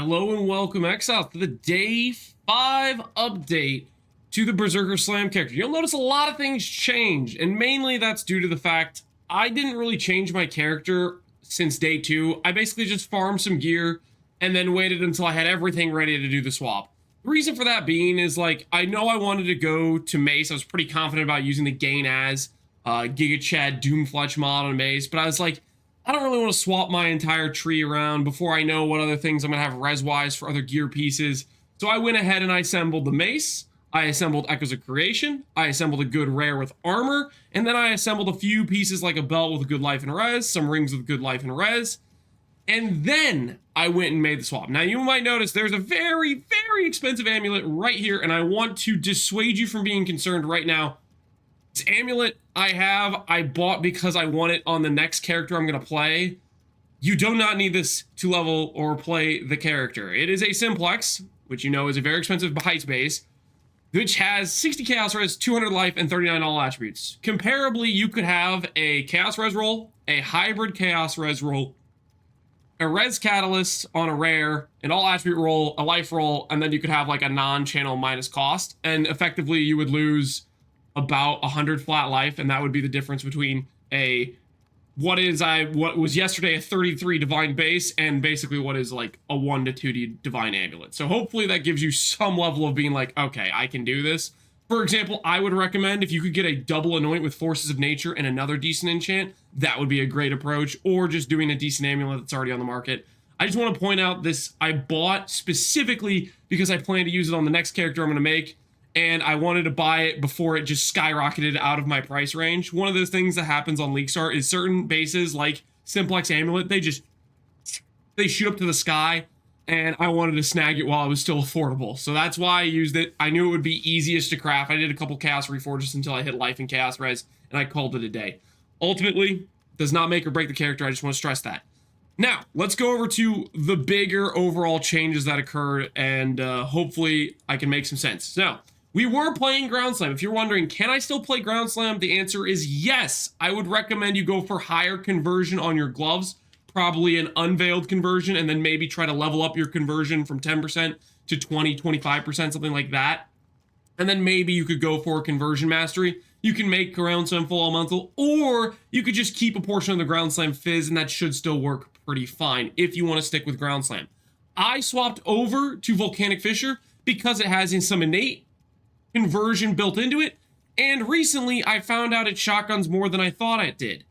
Hello and welcome, Exile, to the Day 5 update to the Berserker Slam character. You'll notice a lot of things change, and mainly that's due to the fact I didn't really change my character since Day 2. I basically just farmed some gear and then waited until I had everything ready to do the swap. The reason for that being is, I know I wanted to go to Mace. I was pretty confident about using the Gain as Giga Chad Doomfletch mod on Mace, but I was like, I don't really want to swap my entire tree around before I know what other things I'm going to have res-wise for other gear pieces. So I went ahead and I assembled the Mace, I assembled Echoes of Creation, I assembled a good rare with armor, and then I assembled a few pieces like a belt with a good life and res, some rings with good life and res, and then I went and made the swap. Now you might notice there's a very, very expensive amulet right here, and I want to dissuade you from being concerned right now. This amulet I bought because I want it on the next character I'm going to play. You do not need this to level or play the character. It is a simplex, which you know is a very expensive heights base, which has 60 chaos res, 200 life, and 39 all attributes. Comparably, you could have a chaos res roll, a hybrid chaos res roll, a res catalyst on a rare, an all attribute roll, a life roll, and then you could have like a non-channel minus cost, and effectively you would lose about 100 flat life, and that would be the difference between what was yesterday a 33 divine base and basically what is like a 1 to 2 divine amulet. So hopefully that gives you some level of being like, okay, I can do this. For example, I would recommend if you could get a double anoint with forces of nature and another decent enchant, that would be a great approach, or just doing a decent amulet that's already on the market. I just want to point out this I bought specifically because I plan to use it on the next character I'm going to make, and I wanted to buy it before it just skyrocketed out of my price range. One of those things that happens on Leakstar is certain bases like Simplex Amulet, they shoot up to the sky, and I wanted to snag it while it was still affordable. So that's why I used it. I knew it would be easiest to craft. I did a couple Chaos Reforges until I hit Life and Chaos Res, and I called it a day. Ultimately, does not make or break the character. I just want to stress that. Now, let's go over to the bigger overall changes that occurred, and hopefully I can make some sense. Now, we were playing Ground Slam. If you're wondering, can I still play Ground Slam? The answer is yes. I would recommend you go for higher conversion on your gloves, probably an unveiled conversion, and then maybe try to level up your conversion from 10% to 20, 25%, something like that. And then maybe you could go for conversion mastery. You can make Ground Slam full elemental, or you could just keep a portion of the Ground Slam fizz, and that should still work pretty fine if you want to stick with Ground Slam. I swapped over to Volcanic Fissure because it has some innate conversion built into it, and recently I found out it shotguns more than I thought it did.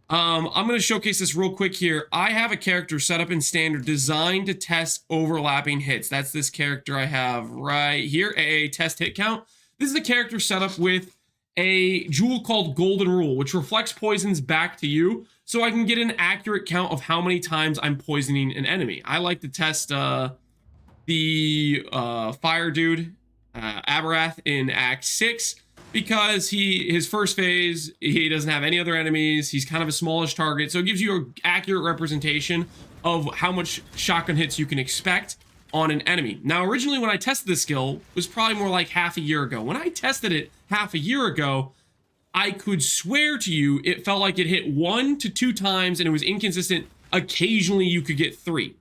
I'm going to showcase this real quick here. I have a character set up in standard designed to test overlapping hits. That's this character I have right here, a test hit count. This is a character set up with a jewel called Golden Rule, which reflects poisons back to you, so I can get an accurate count of how many times I'm poisoning an enemy. I like to test the fire dude, Aberath, in Act 6, because his first phase, he doesn't have any other enemies, he's kind of a smallish target, so it gives you an accurate representation of how much shotgun hits you can expect on an enemy. Now, originally when I tested this skill, it was probably more like half a year ago. When I tested it half a year ago, I could swear to you it felt like it hit 1 to 2 times and it was inconsistent. Occasionally you could get 3.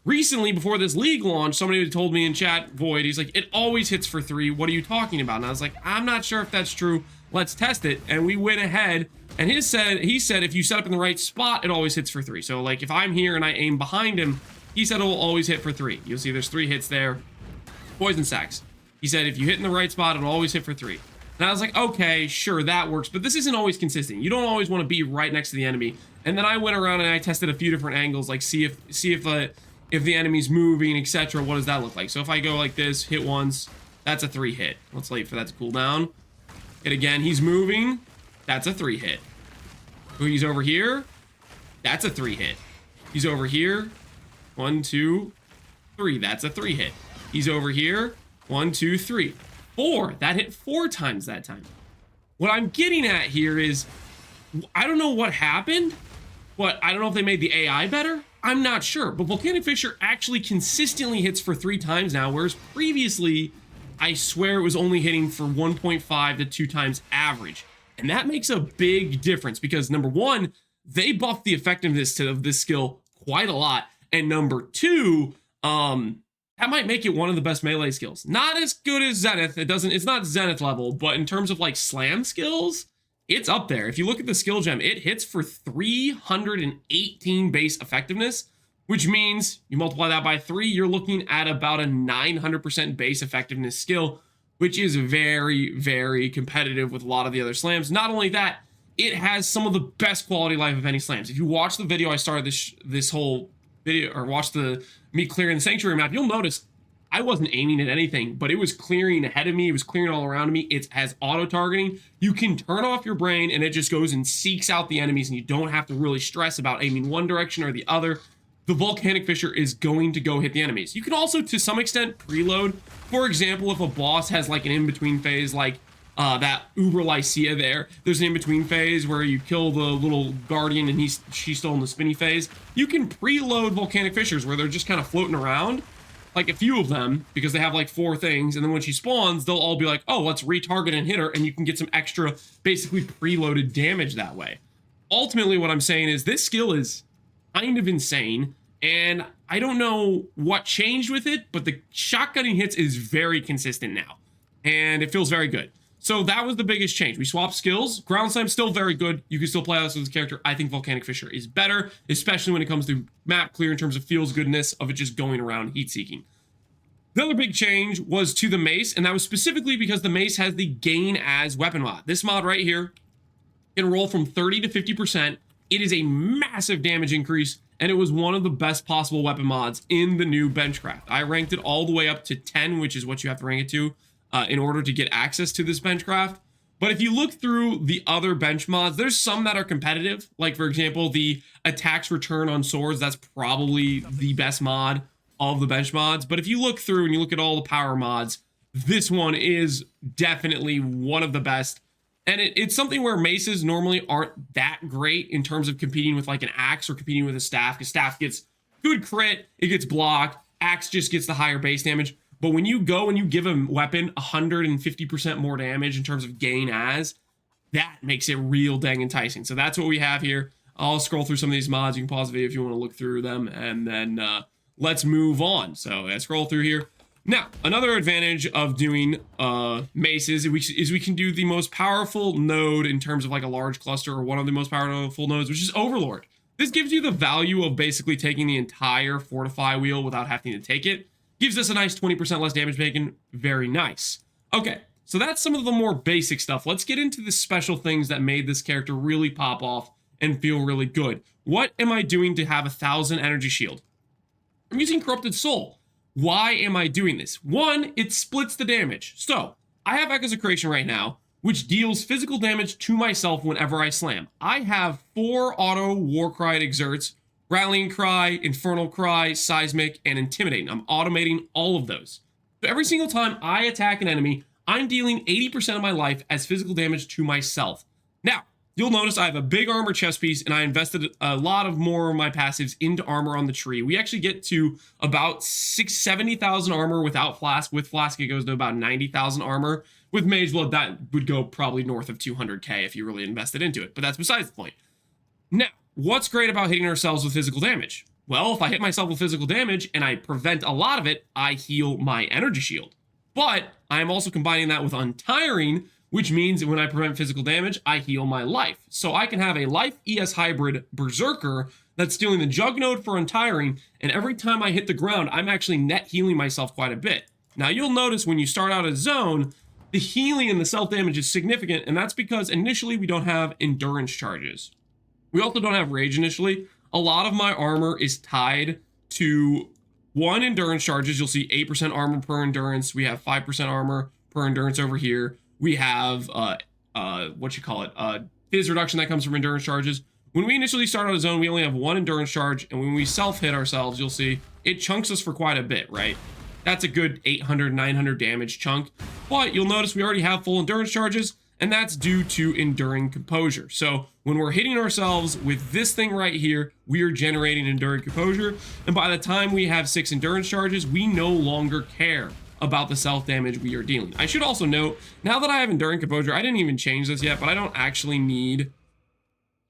Recently, before this league launch, somebody had told me in chat, Void, he's like, it always hits for 3. What are you talking about? And I was like, I'm not sure if that's true. Let's test it. And we went ahead, and he said if you set up in the right spot, it always hits for 3. So like if I'm here and I aim behind him, he said it will always hit for 3. You'll see there's 3 hits there. Poison sacks. He said if you hit in the right spot, it'll always hit for 3. And I was like, okay, sure, that works, but this isn't always consistent. You don't always want to be right next to the enemy. And then I went around and I tested a few different angles, like see if the enemy's moving, etc. What does that look like? So if I go like this, hit once, that's a 3 hit. Let's wait for that to cool down. Hit again, he's moving, that's a 3 hit. He's over here, that's a 3 hit. He's over here, 1, 2, 3, that's a 3 hit. He's over here, 1, 2, 3, 4. That hit 4 times that time. What I'm getting at here is, I don't know what happened, but I don't know if they made the AI better. I'm not sure, but Volcanic Fissure actually consistently hits for 3 times now, whereas previously, I swear it was only hitting for 1.5 to 2 times average. And that makes a big difference because number 1, they buffed the effectiveness of this skill quite a lot. And number 2, that might make it one of the best melee skills. Not as good as Zenith. It's not Zenith level, but in terms of like slam skills, it's up there. If you look at the skill gem, it hits for 318 base effectiveness, which means you multiply that by 3, you're looking at about a 900% base effectiveness skill, which is very, very competitive with a lot of the other slams. Not only that, it has some of the best quality life of any slams. If you watch the video I started this whole video, or watch me clearing the sanctuary map, you'll notice I wasn't aiming at anything, but it was clearing ahead of me. It was clearing all around me. It has auto targeting. You can turn off your brain and it just goes and seeks out the enemies, and you don't have to really stress about aiming one direction or the other. The Volcanic Fissure is going to go hit the enemies. You can also, to some extent, preload. For example, if a boss has like an in-between phase, like that Uber Lycia there's an in-between phase where you kill the little guardian and she's still in the spinny phase. You can preload Volcanic Fissures where they're just kind of floating around, like a few of them, because they have like 4 things, and then when she spawns, they'll all be like, oh, let's retarget and hit her, and you can get some extra, basically preloaded damage that way. Ultimately, what I'm saying is this skill is kind of insane, and I don't know what changed with it, but the shotgunning hits is very consistent now, and it feels very good. So that was the biggest change. We swapped skills. Ground Slam's still very good. You can still play this with this character. I think Volcanic Fissure is better, especially when it comes to map clear in terms of feels goodness of it just going around heat seeking. The other big change was to the Mace, and that was specifically because the Mace has the gain as weapon mod. This mod right here can roll from 30 to 50%. It is a massive damage increase, and it was one of the best possible weapon mods in the new Benchcraft. I ranked it all the way up to 10, which is what you have to rank it to in order to get access to this Benchcraft. But if you look through the other bench mods, there's some that are competitive. Like, for example, the attacks return on swords. That's probably the best mod of the bench mods. But if you look through and you look at all the power mods, this one is definitely one of the best. And it's something where maces normally aren't that great in terms of competing with like an axe or competing with a staff, because staff gets good crit, it gets blocked, axe just gets the higher base damage. But when you go and you give a weapon 150% more damage in terms of gain as, that makes it real dang enticing. So that's what we have here. I'll scroll through some of these mods. You can pause the video if you want to look through them, and then let's move on. So I scroll through here. Now, another advantage of doing maces is we can do the most powerful node in terms of like a large cluster, or one of the most powerful nodes, which is Overlord. This gives you the value of basically taking the entire Fortify wheel without having to take it. Gives us a nice 20% less damage taken. Very nice. Okay, so that's some of the more basic stuff. Let's get into the special things that made this character really pop off and feel really good. What am I doing to have 1,000 energy shield? I'm using Corrupted Soul. Why am I doing this? One, it splits the damage. So, I have Echoes of Creation right now, which deals physical damage to myself whenever I slam. I have 4 auto Warcry exerts: Rallying Cry, Infernal Cry, Seismic, and Intimidating. I'm automating all of those. So every single time I attack an enemy, I'm dealing 80% of my life as physical damage to myself. Now, you'll notice I have a big armor chest piece, and I invested a lot of more of my passives into armor on the tree. We actually get to about 70,000 armor without Flask. With Flask, it goes to about 90,000 armor. With Mage Blood, that would go probably north of 200k if you really invested into it, but that's besides the point. Now, what's great about hitting ourselves with physical damage? Well, if I hit myself with physical damage and I prevent a lot of it, I heal my energy shield. But I'm also combining that with Untiring, which means when I prevent physical damage, I heal my life. So I can have a life ES hybrid Berserker that's stealing the Jug node for Untiring, and every time I hit the ground, I'm actually net healing myself quite a bit. Now, you'll notice when you start out a zone, the healing and the self-damage is significant, and that's because initially we don't have endurance charges. We also don't have rage initially. A lot of my armor is tied to 1 endurance charges. You'll see 8% armor per endurance. We have 5% armor per endurance over here. We have fizz reduction that comes from endurance charges. When we initially start out a zone, we only have 1 endurance charge, and when we self-hit ourselves, you'll see it chunks us for quite a bit, right? That's a good 800, 900 damage chunk. But you'll notice we already have full endurance charges, and that's due to Enduring Composure. So when we're hitting ourselves with this thing right here, we are generating Enduring Composure, and by the time we have 6 endurance charges, we no longer care about the self-damage we are dealing. I should also note, now that I have Enduring Composure, I didn't even change this yet, but I don't actually need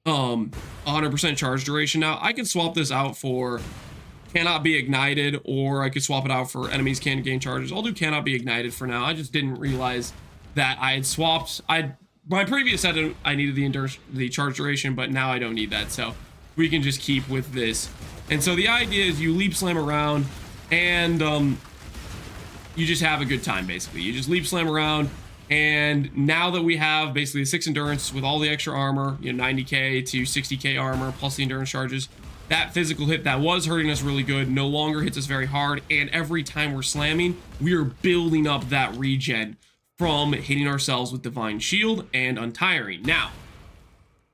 100% charge duration now. I can swap this out for cannot be ignited, or I could swap it out for enemies can gain charges. I'll do cannot be ignited for now. I just didn't realize that I had swapped. My previous set I needed the charge duration, but now I don't need that, so we can just keep with this. And so the idea is you leap slam around, and you just have a good time. Basically, you just leap slam around. And now that we have basically a 6 endurance with all the extra armor, 90k to 60k armor plus the endurance charges, that physical hit that was hurting us really good no longer hits us very hard. And every time we're slamming, we are building up that regen from hitting ourselves with Divine Shield and Untiring. Now,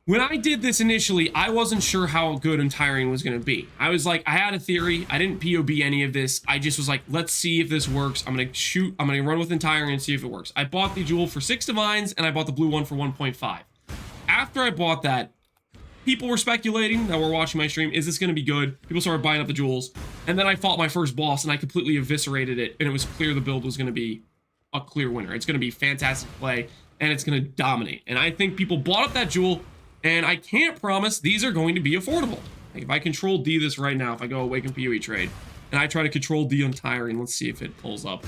when I did this initially, I wasn't sure how good Untiring was going to be. I was like, I had a theory. I didn't POB any of this. I just was like, let's see if this works. I'm going to run with Untiring and see if it works. I bought the jewel for 6 divines, and I bought the blue one for 1.5. After I bought that, people were speculating that were watching my stream, is this going to be good? People started buying up the jewels. And then I fought my first boss, and I completely eviscerated it, and it was clear the build was going to be a clear winner. It's going to be fantastic play, and it's going to dominate. And I think people bought up that jewel, and I can't promise these are going to be affordable. Like if I control D this right now, if I go Awaken PoE trade, and I try to control D Untiring, let's see if it pulls up.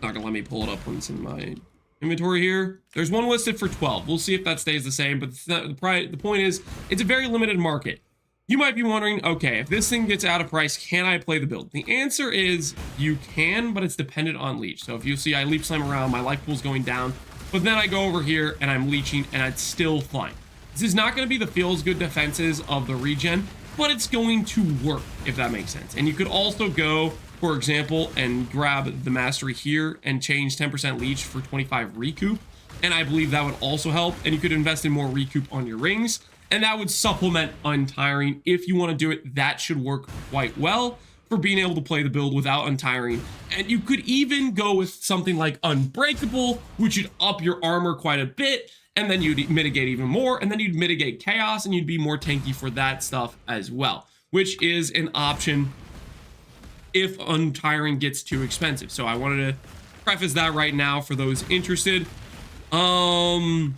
Not gonna let me pull it up when it's in my inventory here. There's one listed for 12. We'll see if that stays the same, but the point is, it's a very limited market. You might be wondering, okay, if this thing gets out of price, can I play the build? The answer is you can, but it's dependent on leech. So if you see I leap slam around, my life pool's going down, but then I go over here and I'm leeching and it's still fine. This is not going to be the feels good defenses of the regen, but it's going to work, if that makes sense. And you could also go, for example, and grab the mastery here and change 10% leech for 25 recoup. And I believe that would also help. And you could invest in more recoup on your rings, and that would supplement Untiring. If you want to do it, that should work quite well for being able to play the build without Untiring. And you could even go with something like Unbreakable, which would up your armor quite a bit, and then you'd mitigate even more, and then you'd mitigate chaos, and you'd be more tanky for that stuff as well, which is an option if Untiring gets too expensive. So I wanted to preface that right now for those interested. I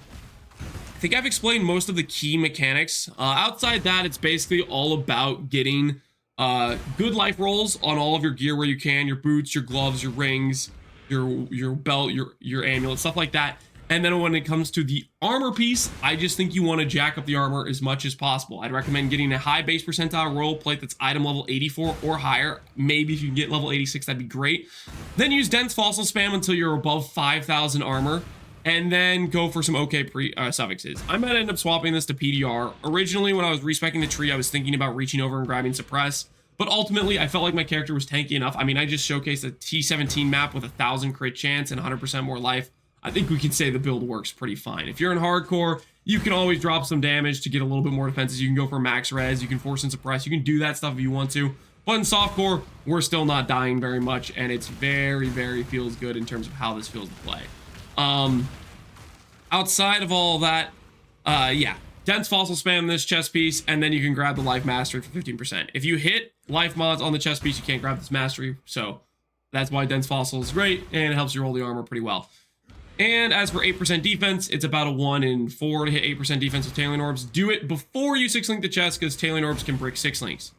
think I've explained most of the key mechanics. Outside that, it's basically all about getting good life rolls on all of your gear where you can, your boots, your gloves, your rings, your belt, your amulet, stuff like that. And then when it comes to the armor piece, I just think you want to jack up the armor as much as possible. I'd recommend getting a high base percentile royal plate that's item level 84 or higher. Maybe if you can get level 86, that'd be great. Then use dense fossil spam until you're above 5,000 armor, and then go for some okay suffixes. I might end up swapping this to PDR. Originally, when I was respeccing the tree, I was thinking about reaching over and grabbing suppress, but ultimately, I felt like my character was tanky enough. I mean, I just showcased a T17 map with 1,000 crit chance and 100% more life. I think we can say the build works pretty fine. If you're in hardcore, you can always drop some damage to get a little bit more defenses. You can go for max res, you can force and suppress, you can do that stuff if you want to. But in softcore, we're still not dying very much, and it's very, very feels good in terms of how this feels to play. Outside of all that, yeah, dense fossil spam this chest piece, and then you can grab the life mastery for 15%. If you hit life mods on the chest piece, you can't grab this mastery, so that's why dense fossil is great, and it helps you roll the armor pretty well. And as for 8% defense, it's about a 1 in 4 to hit 8% defense with Tailing Orbs. Do it before you 6-link the chest, because Tailing Orbs can break 6 links.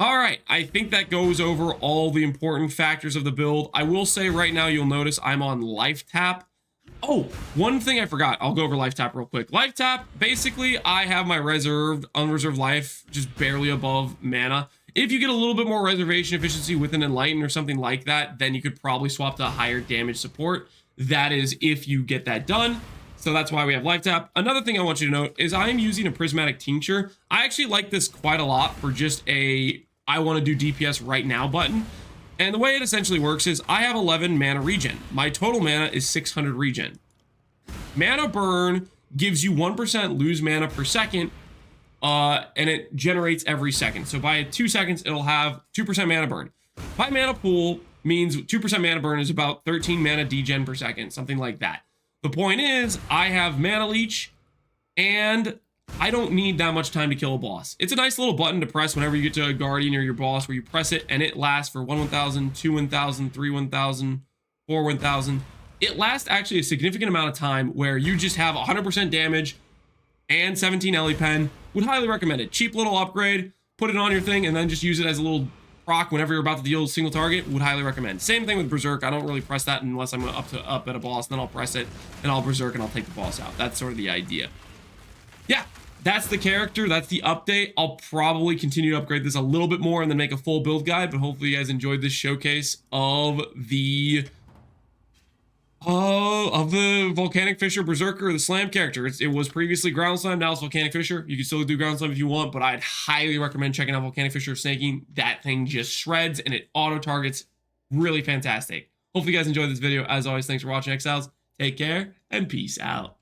Alright, I think that goes over all the important factors of the build. I will say right now, you'll notice I'm on life tap. Oh, one thing I forgot. I'll go over life tap real quick. Life tap, basically, I have my unreserved life just barely above mana. If you get a little bit more reservation efficiency with an Enlighten or something like that, then you could probably swap to a higher damage support. That is if you get that done. So that's why we have life tap. Another thing I want you to note is I am using a prismatic tincture. I actually like this quite a lot for just a I want to do DPS right now button. And the way it essentially works is I have 11 mana regen. My total mana is 600 regen. Mana burn gives you 1% lose mana per second, and it generates every second. So by 2 seconds, it'll have 2% mana burn. High mana pool means 2% mana burn is about 13 mana degen per second, something like that. The point is, I have mana leech, and I don't need that much time to kill a boss. It's a nice little button to press whenever you get to a guardian or your boss, where you press it and it lasts for 1 1000, 2 1000, 3 1000, 4 1000. It lasts actually a significant amount of time where you just have 100% damage and 17 Ellie Pen. Would highly recommend it. Cheap little upgrade. put it on your thing and then just use it as a little proc whenever you're about to deal a single target, would highly recommend. Same thing with Berserk. I don't really press that unless I'm up at a boss, then I'll press it and I'll Berserk and I'll take the boss out. That's sort of the idea. Yeah, that's the character. That's the update. I'll probably continue to upgrade this a little bit more and then make a full build guide, but hopefully you guys enjoyed this showcase of the Volcanic Fissure Berserker, the Slam character. It was previously Ground Slam, now it's Volcanic Fissure. You can still do Ground Slam if you want, but I'd highly recommend checking out Volcanic Fissure Snaking. That thing just shreds and it auto targets. Really fantastic. Hopefully you guys enjoyed this video. As always, thanks for watching, Exiles. Take care and peace out.